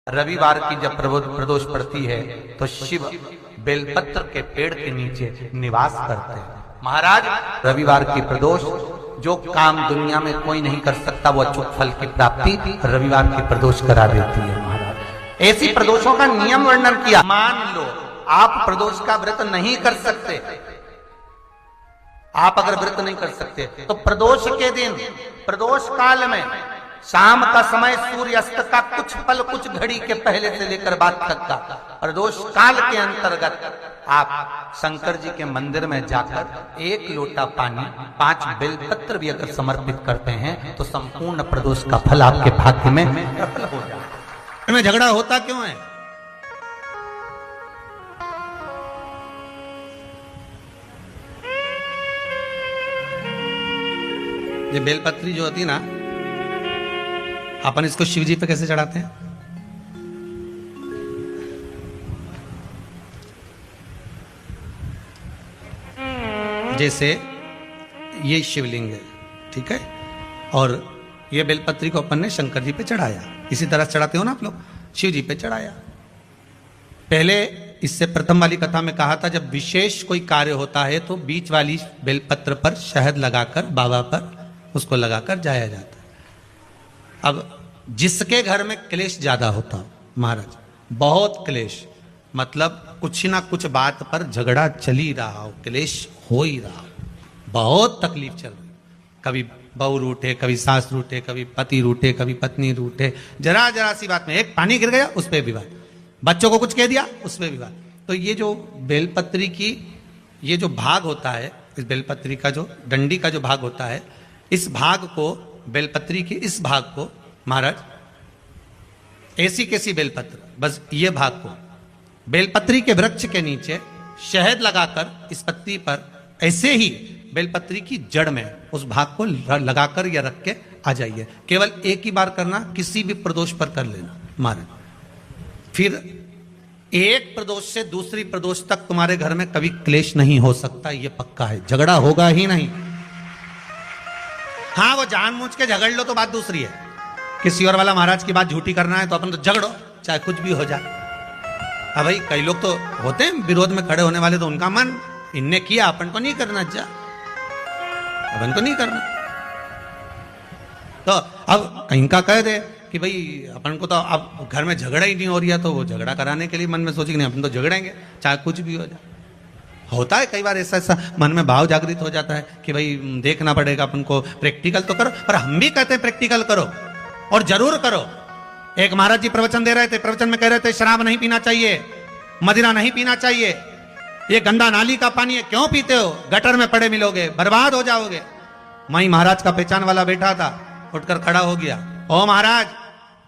रविवार की जब प्रदोष पड़ती है तो शिव बेलपत्र के पेड़ के नीचे निवास करते हैं। महाराज रविवार की प्रदोष जो काम दुनिया में कोई नहीं कर सकता वो अचूक फल की प्राप्ति रविवार की प्रदोष करा देती है। महाराज ऐसी प्रदोषों का नियम वर्णन किया। मान लो आप प्रदोष का व्रत नहीं कर सकते, आप अगर व्रत नहीं कर सकते तो प्रदोष के दिन प्रदोष काल में शाम का समय सूर्यास्त का कुछ पल कुछ घड़ी के पहले से लेकर बाद तक का प्रदोष काल के अंतर्गत आप शंकर जी के मंदिर में जाकर 1 लोटा पानी 5 बेलपत्र भी अगर समर्पित करते हैं तो संपूर्ण प्रदोष का फल आपके भाग्य में सफल हो जाए। इनमें झगड़ा होता क्यों है? ये बेलपत्री जो होती है ना, अपन इसको शिव जी पे कैसे चढ़ाते हैं? जैसे ये शिवलिंग है, ठीक है, और ये बेलपत्री को अपन ने शंकर जी पे चढ़ाया, इसी तरह चढ़ाते हो ना आप लोग, शिव जी पे चढ़ाया। पहले इससे प्रथम वाली कथा में कहा था जब विशेष कोई कार्य होता है तो बीच वाली बेलपत्र पर शहद लगाकर बाबा पर उसको लगाकर जाया जाता है। अब जिसके घर में क्लेश ज्यादा होता हो, महाराज बहुत क्लेश, मतलब कुछ ना कुछ बात पर झगड़ा चल ही रहा हो, क्लेश हो ही रहा हो, बहुत तकलीफ चल रही, कभी बहू रूठे, कभी सास रूठे, कभी पति रूठे, कभी पत्नी रूठे, जरा जरा सी बात में एक पानी गिर गया उस पर विवाद, बच्चों को कुछ कह दिया उस पर विवाद। तो ये जो बेलपत्री की ये जो भाग होता है, इस बेलपत्री का जो डंडी का जो भाग होता है, इस भाग को, बेलपत्री के इस भाग को महाराज ऐसी कैसी बेलपत्र, बस ये भाग को बेलपत्री के वृक्ष के नीचे शहद लगाकर इस पत्ती पर ऐसे ही बेलपत्री की जड़ में उस भाग को लगाकर या रख के आ जाइए। केवल एक ही बार करना, किसी भी प्रदोष पर कर लेना महाराज। फिर एक प्रदोष से दूसरी प्रदोष तक तुम्हारे घर में कभी क्लेश नहीं हो सकता, ये पक्का है, झगड़ा होगा ही नहीं। हाँ, वो जानबूझ के झगड़ लो तो बात दूसरी है, किसी और वाला महाराज की बात झूठी करना है तो अपन तो झगड़ो, चाहे कुछ भी हो जाए। अब भाई कई लोग तो होते हैं विरोध में खड़े होने वाले, तो उनका मन इनने किया अपन को नहीं करना, जा अपन को नहीं करना। तो अब इनका कह दे कि भाई अपन को तो अब घर में झगड़ा ही नहीं हो रहा, तो वो झगड़ा कराने के लिए मन में सोचे कि नहीं अपन तो झगड़ेंगे चाहे कुछ भी हो जाए। होता है कई बार ऐसा मन में भाव जागृत हो जाता है कि भाई देखना पड़ेगा अपन को, प्रैक्टिकल तो करो। पर हम भी कहते हैं प्रैक्टिकल करो और जरूर करो। एक महाराज जी प्रवचन दे रहे थे, प्रवचन में कह रहे थे शराब नहीं पीना चाहिए, मदिरा नहीं पीना चाहिए, ये गंदा नाली का पानी है, क्यों पीते हो, गटर में पड़े मिलोगे, बर्बाद हो जाओगे। वहीं महाराज का पहचान वाला बैठा था, उठकर खड़ा हो गया, ओ महाराज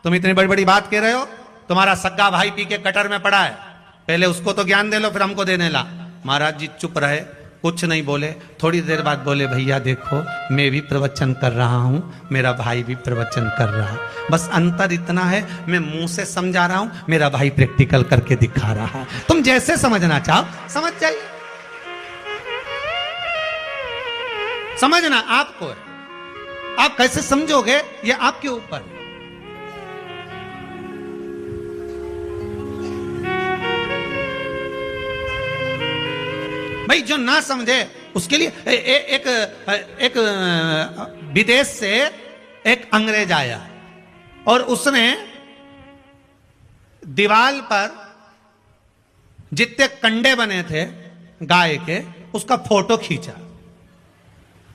तुम इतनी बड़ी बड़ी बात कह रहे हो, तुम्हारा सग्गा भाई पी के गटर में पड़ा है, पहले उसको तो ज्ञान दे लो फिर हमको देने ला। महाराज जी चुप रहे, कुछ नहीं बोले। थोड़ी देर बाद बोले, भैया देखो मैं भी प्रवचन कर रहा हूं, मेरा भाई भी प्रवचन कर रहा है, बस अंतर इतना है मैं मुंह से समझा रहा हूं, मेरा भाई प्रैक्टिकल करके दिखा रहा है। तुम जैसे समझना चाहो समझ जाइए, समझना आपको है, आप कैसे समझोगे ये आपके ऊपर है। भाई जो ना समझे उसके लिए एक विदेश से एक अंग्रेज आया और उसने दीवार पर जितने कंडे बने थे गाय के उसका फोटो खींचा,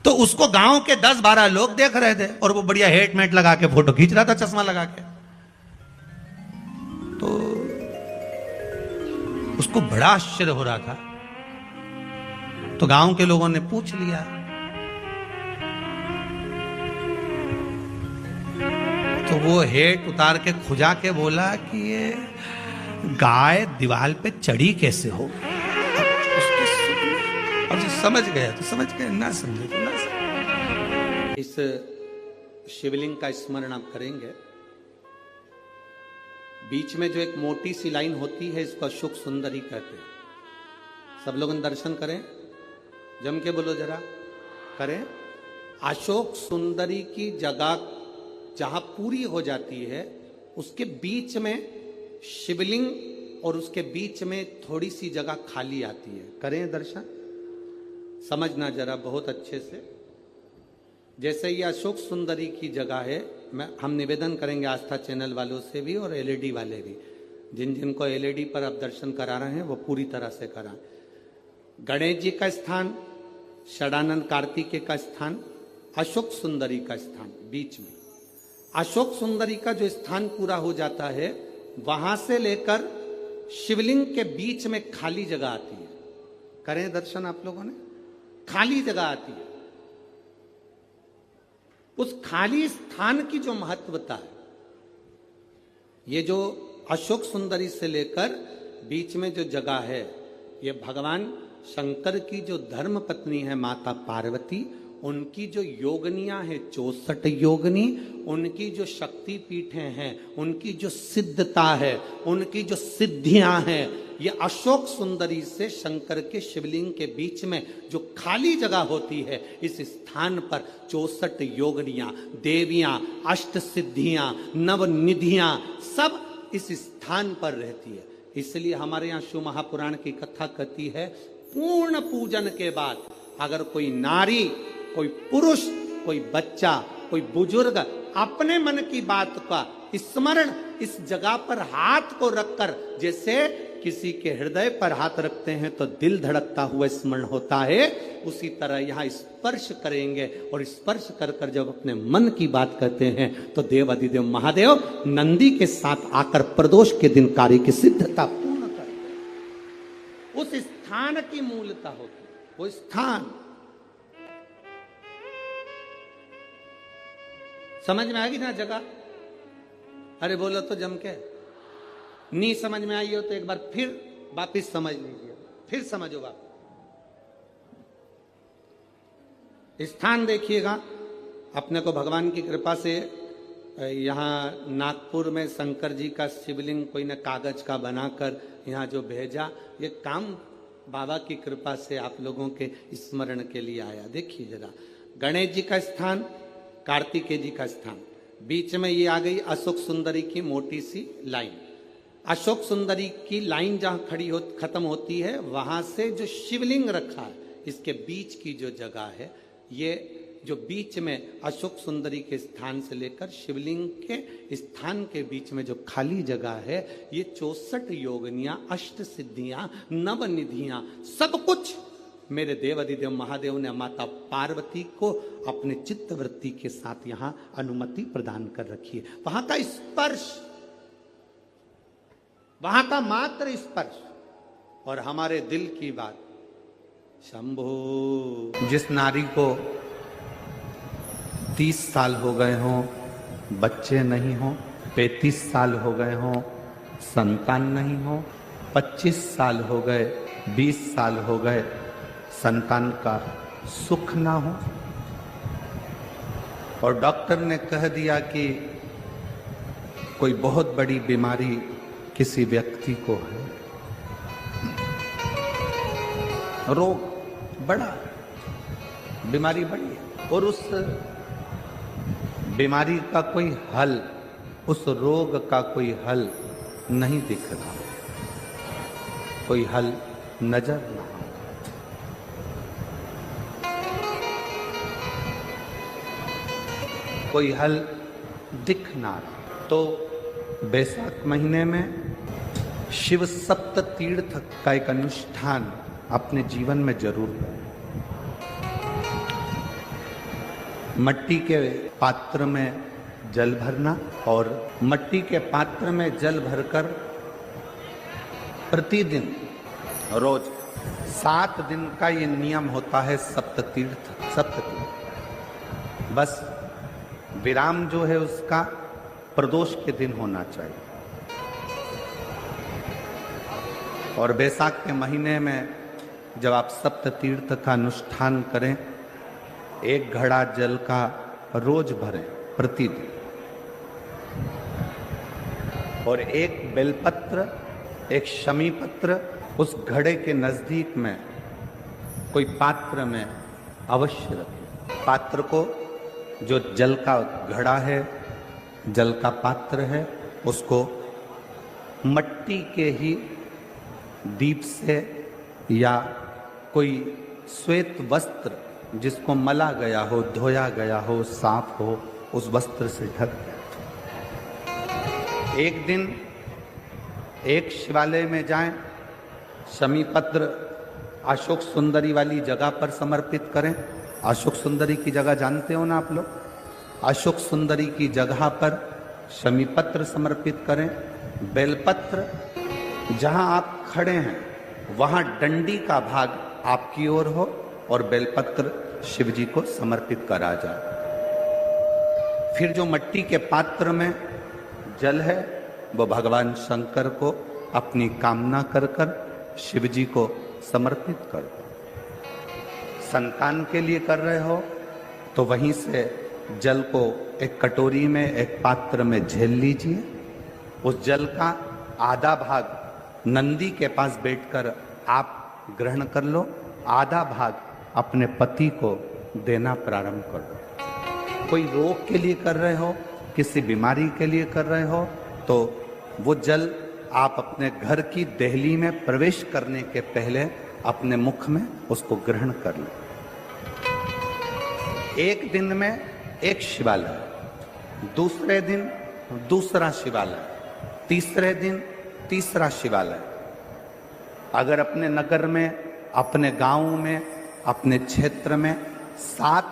तो उसको गांव के 10-12 लोग देख रहे थे और वो बढ़िया हेलमेट लगा के फोटो खींच रहा था, चश्मा लगा के। तो उसको बड़ा आश्चर्य हो रहा था, तो गांव के लोगों ने पूछ लिया, तो वो हेट उतार के खुजा के बोला कि ये गाय दीवार पे चढ़ी कैसे हो। अब जो समझ गया तो समझ गए, ना समझे तो ना समझे। इस शिवलिंग का स्मरण आप करेंगे, बीच में जो एक मोटी सी लाइन होती है इसको अशोक सुंदरी कहते हैं। सब लोग दर्शन करें, जम के बोलो जरा, करें। अशोक सुंदरी की जगह जहां पूरी हो जाती है उसके बीच में शिवलिंग और उसके बीच में थोड़ी सी जगह खाली आती है। करें दर्शन, समझना जरा बहुत अच्छे से। जैसे ये अशोक सुंदरी की जगह है, हम निवेदन करेंगे आस्था चैनल वालों से भी और एलईडी वाले भी, जिन जिनको एलईडी पर आप दर्शन करा रहे हैं वो पूरी तरह से कराएं। गणेश जी का स्थान, षडानंद कार्तिकेय का स्थान, अशोक सुंदरी का स्थान बीच में। अशोक सुंदरी का जो स्थान पूरा हो जाता है, वहां से लेकर शिवलिंग के बीच में खाली जगह आती है। करें दर्शन आप लोगों ने, खाली जगह आती है। उस खाली स्थान की जो महत्वता है, ये जो अशोक सुंदरी से लेकर बीच में जो जगह है, ये भगवान शंकर की जो धर्म पत्नी है माता पार्वती, उनकी जो योगनियां हैं 64 योगनी, उनकी जो शक्ति पीठें हैं, उनकी जो सिद्धता है, उनकी जो सिद्धियां हैं, ये अशोक सुंदरी से शंकर के शिवलिंग के बीच में जो खाली जगह होती है, इस स्थान पर 64 योगनियां, देवियां, अष्ट सिद्धियां, नवनिधियां सब इस स्थान पर रहती है। इसलिए हमारे यहाँ शिव महापुराण की कथा कहती है, पूर्ण पूजन के बाद अगर कोई नारी, कोई पुरुष, कोई बच्चा, कोई बुजुर्ग अपने मन की बात का स्मरण इस जगह पर हाथ को रखकर, जैसे किसी के हृदय पर हाथ रखते हैं तो दिल धड़कता हुआ स्मरण होता है, उसी तरह यहाँ स्पर्श करेंगे और स्पर्श कर कर जब अपने मन की बात करते हैं तो देवाधिदेव महादेव नंदी के साथ आकर प्रदोष के दिन कार्य की सिद्धता पूर्ण करते। उस स्थान की मूलता होती है, वो स्थान। समझ में आएगी ना जगह? अरे बोलो तो जम के। नहीं समझ में आई हो तो एक बार फिर वापिस समझ लीजिए, फिर समझो वापिस। स्थान देखिएगा, अपने को भगवान की कृपा से यहाँ नागपुर में शंकर जी का शिवलिंग कोई ने कागज का बनाकर यहाँ जो भेजा, ये काम बाबा की कृपा से आप लोगों के स्मरण के लिए आया। देखिए जरा, गणेश जी का स्थान, कार्तिकेय जी का स्थान, बीच में ये आ गई अशोक सुंदरी की मोटी सी लाइन। अशोक सुंदरी की लाइन जहां खत्म होती है, वहां से जो शिवलिंग रखा है, इसके बीच की जो जगह है, ये जो बीच में अशोक सुंदरी के स्थान से लेकर शिवलिंग के स्थान के बीच में जो खाली जगह है, ये 64 योगनियां, अष्ट सिद्धियां, नवनिधियां, सब कुछ मेरे देवाधिदेव महादेव ने माता पार्वती को अपने चित्तवृत्ति के साथ यहां अनुमति प्रदान कर रखी है। वहां का स्पर्श, वहां का मात्र स्पर्श और हमारे दिल की बात। शंभो, जिस नारी को 30 साल हो गए हों, बच्चे नहीं हो, 35 साल हो गए हों, संतान नहीं हो, 25 साल हो गए, 20 साल हो गए, संतान का सुख ना हो, और डॉक्टर ने कह दिया कि कोई बहुत बड़ी बीमारी किसी व्यक्ति को है, रोग बड़ा, बीमारी बड़ी है, और उस बीमारी का कोई हल, उस रोग का कोई हल नहीं दिख रहा, कोई हल नजर ना, कोई हल दिख ना रहा, तो बैसाख महीने में शिव सप्त तीर्थ का एक अनुष्ठान अपने जीवन में जरूर करें। मट्टी के पात्र में जल भरना, और मट्टी के पात्र में जल भरकर प्रतिदिन रोज 7 दिन का ये नियम होता है सप्ततीर्थ। बस विराम जो है उसका प्रदोष के दिन होना चाहिए, और बैसाख के महीने में जब आप सप्त तीर्थ का अनुष्ठान करें, 1 घड़ा जल का रोज भरें प्रतिदिन, और 1 बेलपत्र, 1 शमी पत्र उस घड़े के नजदीक में कोई पात्र में अवश्य रखें। पात्र को, जो जल का घड़ा है, जल का पात्र है, उसको मट्टी के ही दीप से या कोई श्वेत वस्त्र जिसको मला गया हो, धोया गया हो, साफ हो, उस वस्त्र से ढक गया। एक दिन एक शिवालय में जाएं, शमीपत्र अशोक सुंदरी वाली जगह पर समर्पित करें। अशोक सुंदरी की जगह जानते हो ना आप लोग? अशोक सुंदरी की जगह पर शमीपत्र समर्पित करें। बेलपत्र जहां आप खड़े हैं वहां डंडी का भाग आपकी ओर हो और बेलपत्र शिव जी को समर्पित करा जाए। फिर जो मट्टी के पात्र में जल है वो भगवान शंकर को अपनी कामना कर कर शिव जी को समर्पित कर दो। संतान के लिए कर रहे हो तो वहीं से जल को एक कटोरी में, एक पात्र में झेल लीजिए। उस जल का आधा भाग नंदी के पास बैठकर आप ग्रहण कर लो, आधा भाग अपने पति को देना प्रारंभ कर दो। कोई रोग के लिए कर रहे हो, किसी बीमारी के लिए कर रहे हो तो वो जल आप अपने घर की देहली में प्रवेश करने के पहले अपने मुख में उसको ग्रहण कर लो। एक दिन में एक शिवालय, दूसरे दिन दूसरा शिवालय, तीसरे दिन तीसरा शिवालय। अगर अपने नगर में, अपने गांव में, अपने क्षेत्र में 7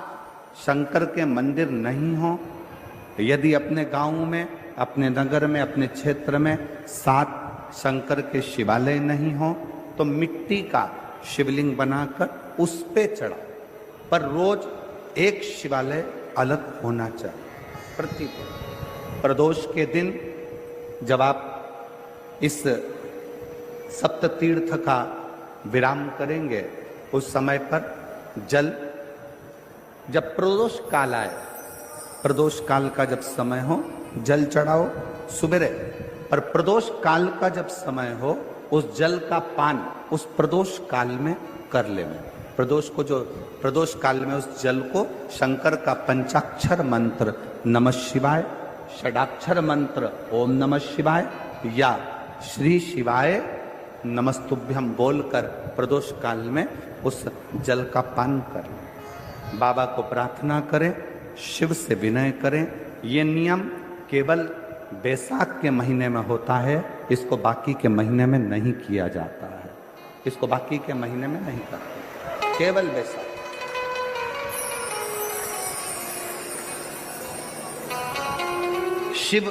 शंकर के मंदिर नहीं हो, यदि अपने गांव में, अपने नगर में, अपने क्षेत्र में 7 शंकर के शिवालय नहीं हो तो मिट्टी का शिवलिंग बनाकर उस पे चढ़ाओ, पर रोज एक शिवालय अलग होना चाहिए प्रतिदिन। प्रदोष के दिन जब आप इस सप्त तीर्थ का विराम करेंगे उस समय पर जल, जब प्रदोष काल आए, प्रदोष काल का जब समय हो जल चढ़ाओ सुबेरे, और प्रदोष काल का जब समय हो उस जल का पान उस प्रदोष काल में कर लेना। प्रदोष को जो प्रदोष काल में उस जल को शंकर का पंचाक्षर मंत्र नमः शिवाय, षडाक्षर मंत्र ओम नमः शिवाय या श्री शिवाय नमस्तुभ्यम बोलकर प्रदोष काल में उस जल का पान करें। बाबा को प्रार्थना करें, शिव से विनय करें। ये नियम केवल बैसाख के महीने में होता है, इसको बाकी के महीने में नहीं किया जाता है। इसको बाकी के महीने में नहीं करते, केवल बैसाख। शिव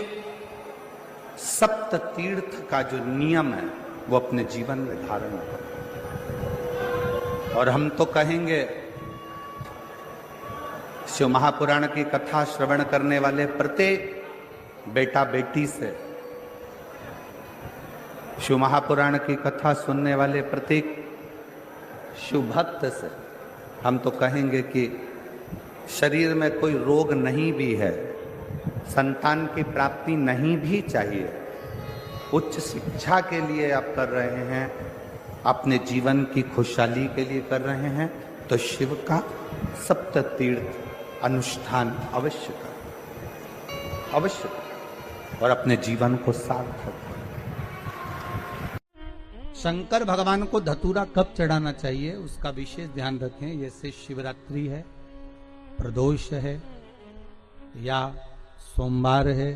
सप्त तीर्थ का जो नियम है वो अपने जीवन में धारण करें। और हम तो कहेंगे शिव महापुराण की कथा श्रवण करने वाले प्रत्येक बेटा बेटी से, शिव महापुराण की कथा सुनने वाले प्रत्येक शिव भक्त से हम तो कहेंगे कि शरीर में कोई रोग नहीं भी है, संतान की प्राप्ति नहीं भी चाहिए, उच्च शिक्षा के लिए आप कर रहे हैं, अपने जीवन की खुशहाली के लिए कर रहे हैं, तो शिव का सप्त तीर्थ अनुष्ठान अवश्य करें, अवश्य करें और अपने जीवन को सार्थक करें। शंकर भगवान को धतूरा कब चढ़ाना चाहिए उसका विशेष ध्यान रखें। जैसे शिवरात्रि है, प्रदोष है, या सोमवार है,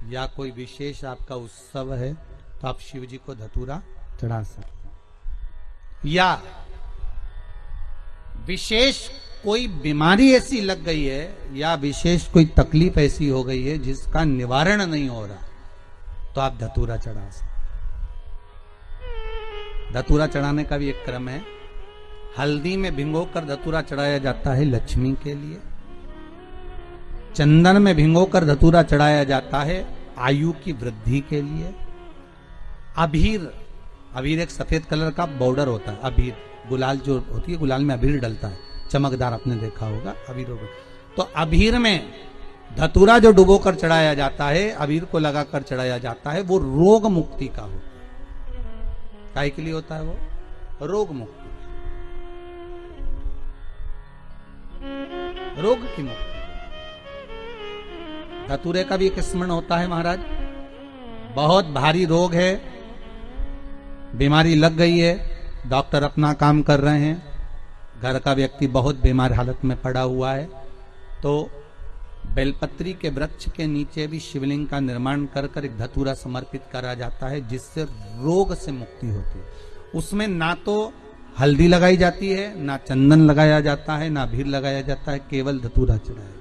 या कोई विशेष आपका उत्सव है, तो आप शिव जी को धतूरा चढ़ा सकते हैं। या विशेष कोई बीमारी ऐसी लग गई है या विशेष कोई तकलीफ ऐसी हो गई है जिसका निवारण नहीं हो रहा, तो आप धतूरा चढ़ा सकते। धतूरा चढ़ाने का भी एक क्रम है। हल्दी में भिंगोकर धतूरा चढ़ाया जाता है लक्ष्मी के लिए। चंदन में भिंगोकर धतूरा चढ़ाया जाता है आयु की वृद्धि के लिए। अबीर, अबीर एक सफेद कलर का बॉर्डर होता है। अबीर गुलाल जो होती है, गुलाल में अबीर डलता है, चमकदार, आपने देखा होगा अबीर। तो अबीर में धतूरा जो डुबोकर चढ़ाया जाता है, अबीर को लगाकर चढ़ाया जाता है, वो रोग मुक्ति का होता है। काय के लिए होता है? वो रोग मुक्ति, रोग की मुक्ति। धतूरे का भी एक स्मरण होता है महाराज। बहुत भारी रोग है, बीमारी लग गई है, डॉक्टर अपना काम कर रहे हैं, घर का व्यक्ति बहुत बीमार हालत में पड़ा हुआ है, तो बेलपत्री के वृक्ष के नीचे भी शिवलिंग का निर्माण कर कर एक धतूरा समर्पित करा जाता है, जिससे रोग से मुक्ति होती है। उसमें ना तो हल्दी लगाई जाती है, ना चंदन लगाया जाता है, ना अबीर लगाया जाता है, केवल धतूरा चढ़ाया जाता है।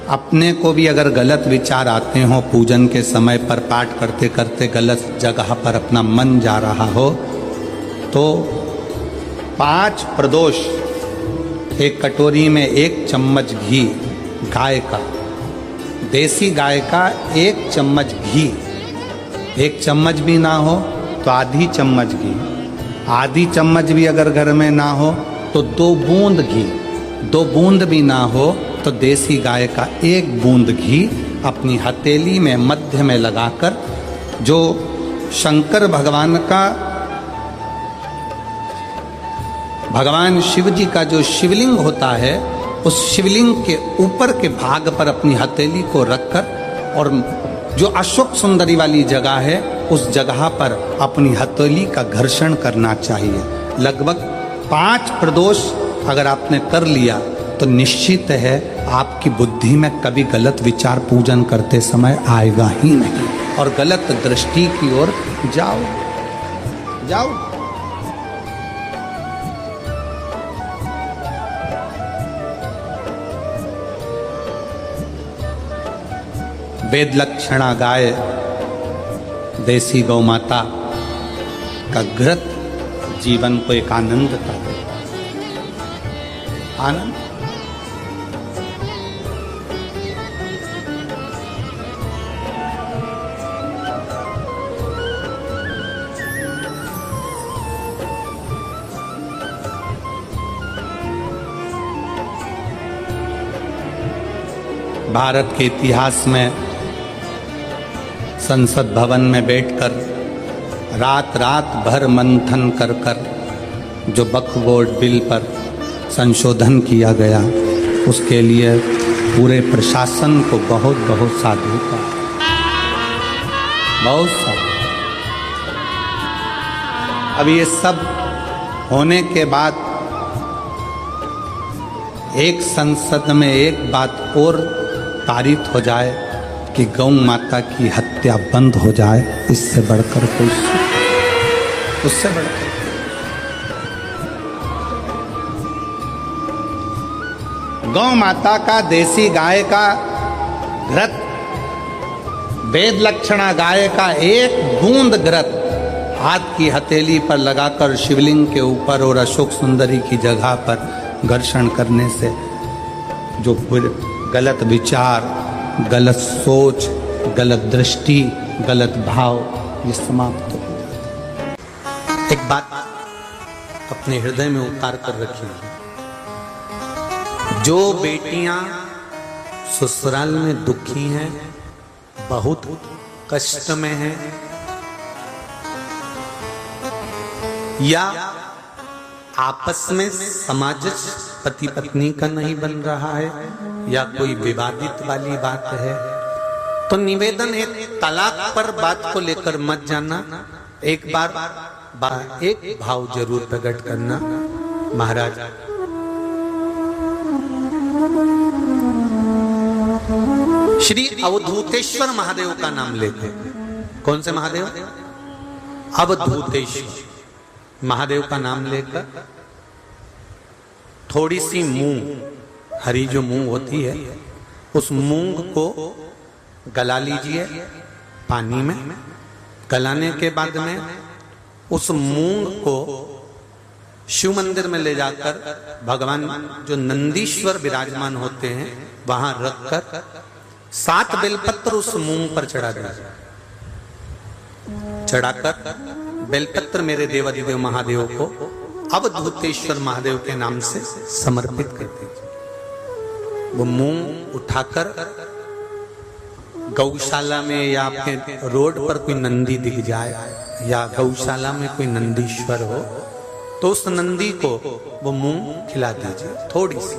अपने को भी अगर गलत विचार आते हो, पूजन के समय पर पाठ करते करते गलत जगह पर अपना मन जा रहा हो, तो 5 प्रदोष एक कटोरी में 1 चम्मच घी, गाय का, देसी गाय का 1 चम्मच घी, 1 चम्मच भी ना हो तो आधी चम्मच घी, आधी चम्मच भी अगर घर में ना हो तो 2 बूंद घी, 2 बूंद भी ना हो तो देसी गाय का 1 बूंद घी अपनी हथेली में मध्य में लगाकर, जो शंकर भगवान का, भगवान शिव जी का जो शिवलिंग होता है, उस शिवलिंग के ऊपर के भाग पर अपनी हथेली को रखकर, और जो अशोक सुंदरी वाली जगह है उस जगह पर अपनी हथेली का घर्षण करना चाहिए। लगभग 5 प्रदोष अगर आपने कर लिया तो निश्चित है आपकी बुद्धि में कभी गलत विचार पूजन करते समय आएगा ही नहीं, और गलत दृष्टि की ओर जाओ। वेद लक्षणा गाय, देसी गौ माता का घृत जीवन को एक आनंद का देता है। आनंद। भारत के इतिहास में संसद भवन में बैठकर रात रात भर मंथन कर कर जो वक्फ बोर्ड बिल पर संशोधन किया गया, उसके लिए पूरे प्रशासन को बहुत बहुत साधुता, बहुत साधु। अब ये सब होने के बाद एक संसद में एक बात और पारित हो जाए कि गौ माता की हत्या बंद हो जाए, इससे बढ़कर कोई सुख, उससे बढ़कर गौ माता का, देसी गाय का घृत, वेद लक्षणा गाय का 1 बूंद घृत हाथ की हथेली पर लगाकर शिवलिंग के ऊपर और अशोक सुंदरी की जगह पर घर्षण करने से जो गलत विचार, गलत सोच, गलत दृष्टि, गलत भाव, ये समाप्त हो जाता। एक बात अपने हृदय में उतार कर रखिए, जो बेटियां ससुराल में दुखी हैं, बहुत कष्ट में हैं, या आपस में सामंजस्य पति पत्नी का नहीं बन रहा है, या कोई विवादित वाली बात है, तो निवेदन है तलाक पर बात को लेकर मत जाना। एक बार एक भाव जरूर प्रकट करना, महाराज श्री अवधूतेश्वर महादेव का नाम लेते। कौन से महादेव? अवधूतेश्वर महादेव का नाम लेकर थोड़ी सी मूंग, हरी जो मूंग होती है, उस मूंग को गला लीजिए पानी में। गलाने के बाद में उस मूंग को शिव मंदिर में ले जाकर भगवान जो नंदीश्वर विराजमान होते हैं वहां रखकर 7 बेलपत्र उस मूंग पर चढ़ा दीजिए। चढ़ाकर बेलपत्र मेरे देवाधिदेव महादेव को अवधूतेश्वर महादेव के नाम से समर्पित कर दीजिए। वो मूंग उठाकर गौशाला में या आपके रोड पर कोई नंदी दिख जाए या गौशाला में कोई नंदीश्वर हो तो उस नंदी को वो मूंग खिला दीजिए थोड़ी सी।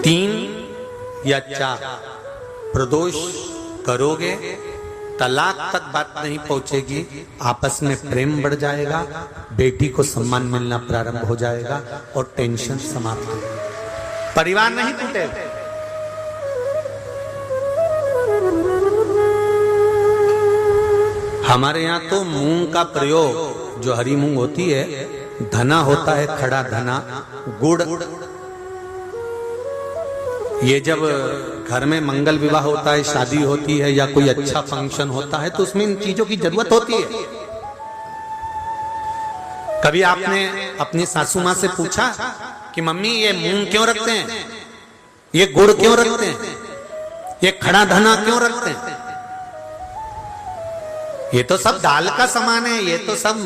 3 या 4 प्रदोष करोगे, तलाक तक बात नहीं पहुंचेगी, आपस में प्रेम बढ़ जाएगा, बेटी को सम्मान मिलना प्रारंभ हो जाएगा और टेंशन समाप्त हो जाएगी, परिवार नहीं टूटेगा। हमारे यहाँ तो मूंग का प्रयोग, जो हरी मूंग होती है, धना होता है, खड़ा धना, गुड़, ये जब घर में मंगल विवाह होता है, शादी होती है या कोई अच्छा फंक्शन होता है तो उसमें इन चीजों की जरूरत होती है। कभी आपने अपनी सासू माँ से पूछा कि मम्मी ये मूंग क्यों रखते हैं, ये गुड़ क्यों रखते हैं, ये खड़ा धना क्यों रखते हैं? ये तो सब दाल का सामान है, ये तो सब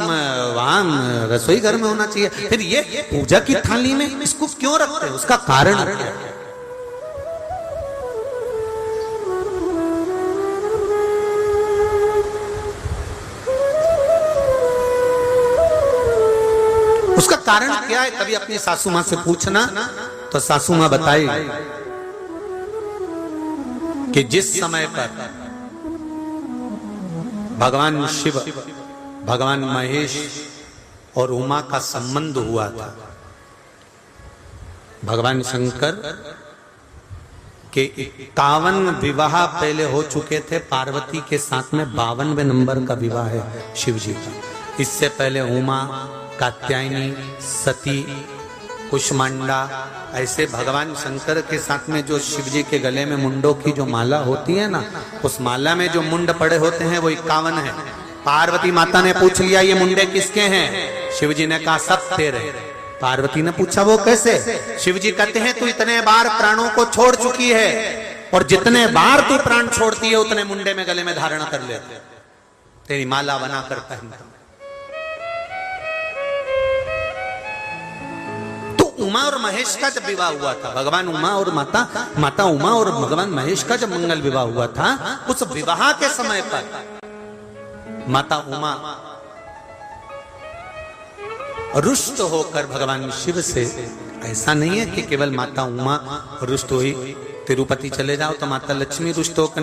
वहां रसोई घर में होना चाहिए, फिर ये पूजा की थाली में इसको क्यों रखते हैं, उसका कारण क्या है? उसका कारण क्या है? कभी अपनी सासू माँ से पूछना तो सासू माँ बताई कि जिस समय पर भगवान शिव, भगवान महेश और उमा का संबंध हुआ था, भगवान शंकर के 51 विवाह पहले हो चुके थे, पार्वती के साथ में 52वें नंबर का विवाह है शिव जी का। इससे पहले उमा, कात्यायनी, सती, कुष्मांडा, ऐसे भगवान शंकर के साथ में जो शिव जी के गले में मुंडों की जो माला होती है ना, उस माला में जो मुंड पड़े होते हैं वो 51 है। पार्वती माता ने पूछ लिया ये मुंडे किसके हैं? शिव जी ने कहा सब तेरे। पार्वती ने पूछा वो कैसे? शिव जी कहते हैं तू इतने बार प्राणों को छोड़ चुकी है और जितने बार तू प्राण छोड़ती है उतने मुंडे में गले में धारण कर लेते, तेरी माला बनाकर पहनता। उमा और महेश का जब विवाह हुआ था, भगवान उमा और माता उमा और भगवान महेश का जब मंगल विवाह हुआ था, उस विवाह के समय पर माता उमा रुष्ट होकर भगवान शिव से, ऐसा नहीं है कि केवल माता उमा रुष्ट हुई, तिरुपति चले जाओ तो माता लक्ष्मी रुष्ट होकर